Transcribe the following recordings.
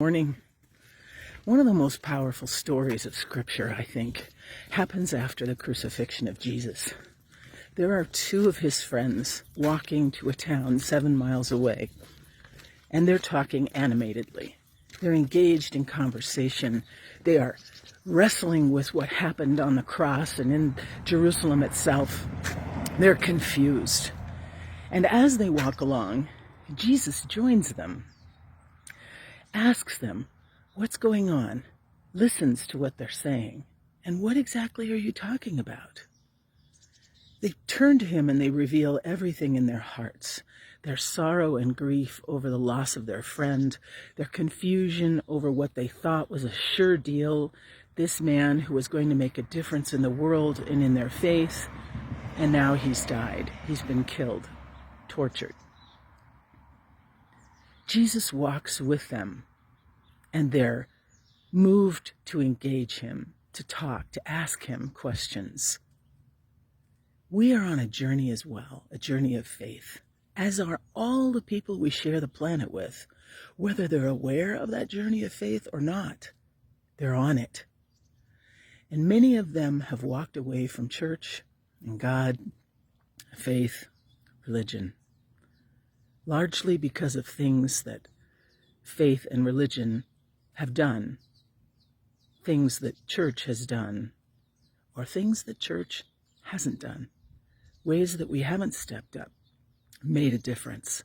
Morning. One of the most powerful stories of Scripture, I think, happens after the crucifixion of Jesus. There are two of his friends walking to a town 7 miles away, and they're talking animatedly. They're engaged in conversation. They are wrestling with what happened on the cross and in Jerusalem itself. They're confused. And as they walk along, Jesus joins them, asks them, what's going on? Listens to what they're saying. And what exactly are you talking about? They turn to him and they reveal everything in their hearts. Their sorrow and grief over the loss of their friend, their confusion over what they thought was a sure deal, this man who was going to make a difference in the world and in their faith, and now he's died. He's been killed, tortured. Jesus walks with them, and they're moved to engage him, to talk, to ask him questions. We are on a journey as well, a journey of faith, as are all the people we share the planet with, whether they're aware of that journey of faith or not. They're on it. And many of them have walked away from church and God, faith, religion, largely because of things that faith and religion have done, things that church has done, or things that church hasn't done, ways that we haven't stepped up, made a difference,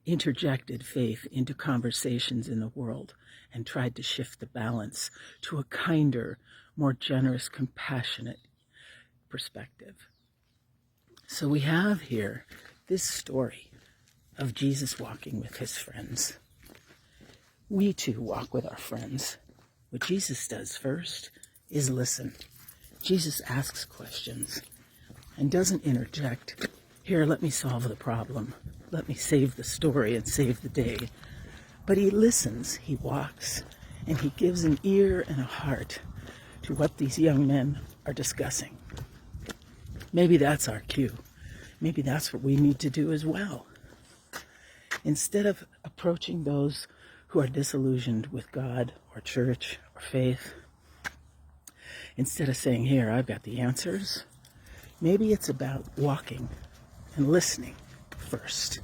interjected faith into conversations in the world, and tried to shift the balance to a kinder, more generous, compassionate perspective. So we have here this story of Jesus walking with his friends. We too walk with our friends. What Jesus does first is listen. Jesus asks questions and doesn't interject. Here, let me solve the problem. Let me save the story and save the day. But he listens, he walks, and he gives an ear and a heart to what these young men are discussing. Maybe that's our cue. Maybe that's what we need to do as well. Instead of approaching those who are disillusioned with God or church or faith, instead of saying, here, I've got the answers, maybe it's about walking and listening first,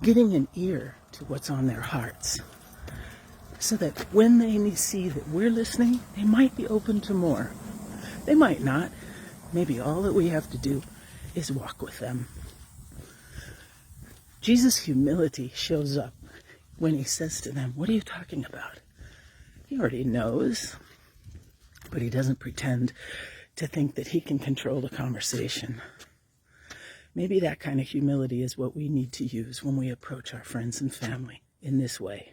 getting an ear to what's on their hearts, so that when they see that we're listening, they might be open to more. They might not. Maybe all that we have to do is walk with them. Jesus' humility shows up when he says to them, what are you talking about? He already knows, but he doesn't pretend to think that he can control the conversation. Maybe that kind of humility is what we need to use when we approach our friends and family in this way,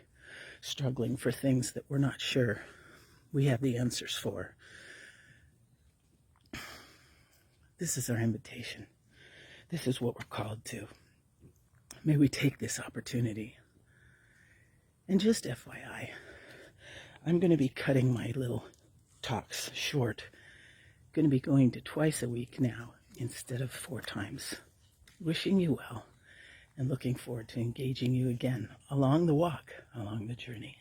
struggling for things that we're not sure we have the answers for. This is our invitation. This is what we're called to. May we take this opportunity. And just FYI, I'm going to be cutting my little talks short. I'm going to be going to twice a week now instead of 4 times. Wishing you well and looking forward to engaging you again along the walk, along the journey.